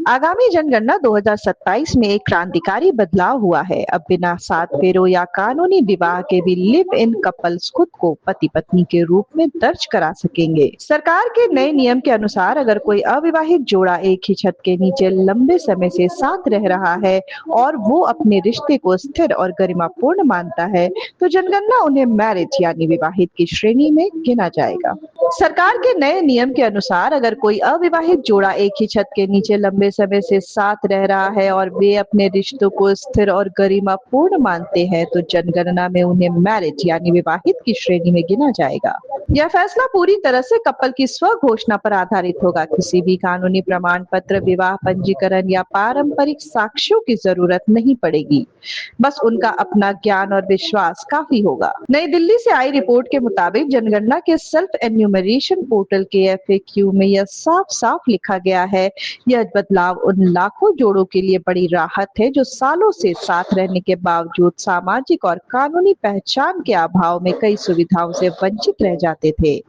आगामी जनगणना 2027 में एक क्रांतिकारी बदलाव हुआ है। अब बिना सात फेरों या कानूनी विवाह के भी लिव इन कपल्स खुद को पति पत्नी के रूप में दर्ज करा सकेंगे। सरकार के नए नियम के अनुसार अगर कोई अविवाहित जोड़ा एक ही छत के नीचे लंबे समय से साथ रह रहा है और वो अपने रिश्ते को स्थिर और गरिमापूर्ण मानता है, तो जनगणना उन्हें मैरिज यानी विवाहित की श्रेणी में गिना जाएगा। सरकार के नए नियम के अनुसार अगर कोई अविवाहित जोड़ा एक ही छत के नीचे लंबे समय से साथ रह रहा है और वे अपने रिश्तों को स्थिर और गरिमापूर्ण मानते हैं, तो जनगणना में उन्हें मैरिज यानी विवाहित की श्रेणी में गिना जाएगा। यह फैसला पूरी तरह से कपल की स्व घोषणा पर आधारित होगा। किसी भी कानूनी प्रमाण पत्र, विवाह पंजीकरण या पारंपरिक साक्ष्यों की जरूरत नहीं पड़ेगी। बस उनका अपना ज्ञान और विश्वास काफी होगा। नई दिल्ली से आई रिपोर्ट के मुताबिक जनगणना के सेल्फ एन्यूमरेशन पोर्टल के FAQ में यह साफ साफ लिखा गया है, यह बदलाव उन लाखों जोड़ों के लिए बड़ी राहत है जो सालों से साथ रहने के बावजूद सामाजिक और कानूनी पहचान के अभाव में कई सुविधाओं से वंचित रह जाते थे।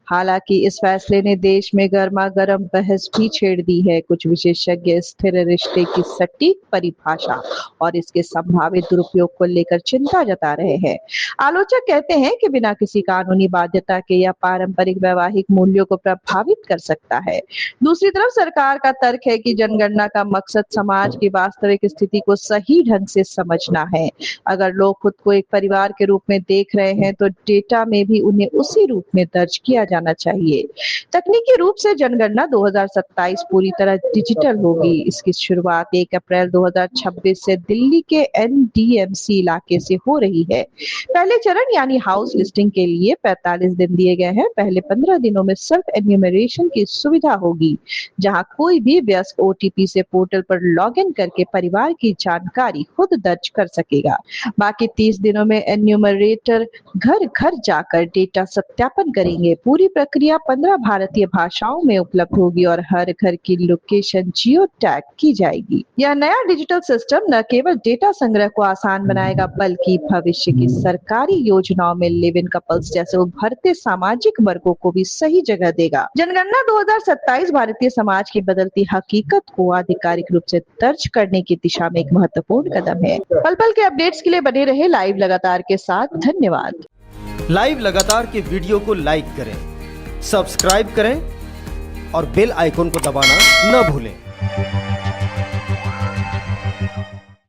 हालांकि इस फैसले ने देश में गर्मा-गर्म बहस भी छेड़ दी है। कुछ विशेषज्ञ स्थिर रिश्ते की सटीक परिभाषा और इसके संभावित दुरुपयोग को लेकर चिंता जता रहे हैं। आलोचक कहते हैं कि बिना किसी कानूनी बाध्यता के यह पारंपरिक वैवाहिक मूल्यों को प्रभावित कर सकता है। दूसरी तरफ सरकार का तर्क है कि जनगणना का मकसद समाज की वास्तविक स्थिति को सही ढंग से समझना है। अगर लोग खुद को एक परिवार के रूप में देख रहे हैं, तो डेटा में भी उन्हें उसी रूप में दर्ज किया जाना चाहिए। तकनीकी रूप से जनगणना 2027 पूरी तरह डिजिटल होगी। इसकी शुरुआत 1 अप्रैल 2026 से दिल्ली के NDMC इलाके से हो रही है। पहले चरण यानी हाउस लिस्टिंग के लिए 45 दिन दिए गए हैं। पहले 15 दिनों में सेल्फ एन्यूमरेशन की सुविधा होगी, जहां कोई भी व्यस्क OTP से पोर्टल पर लॉगिन करके परिवार की जानकारी खुद दर्ज कर सकेगा। बाकी 30 दिनों में एन्यूमरेटर घर घर जाकर डेटा सत्यापन करेंगे। पूरी प्रक्रिया 15 भारतीय भाषाओं में उपलब्ध होगी और हर घर की लोकेशन जियो टैग की जाएगी। यह नया डिजिटल सिस्टम न केवल डेटा संग्रह को आसान बनाएगा, बल्कि भविष्य की सरकारी योजनाओं में लिव इन कपल्स जैसे उभरते सामाजिक वर्गों को भी सही जगह देगा। जनगणना 2027 भारतीय समाज की बदलती हकीकत को आधिकारिक रूप से दर्ज करने की दिशा में एक महत्वपूर्ण कदम है। पल पल के अपडेट्स के लिए बने रहे लाइव लगातार के साथ। धन्यवाद। लाइव लगातार के वीडियो को लाइक करें, सब्सक्राइब करें और बेल आइकन को दबाना न भूलें।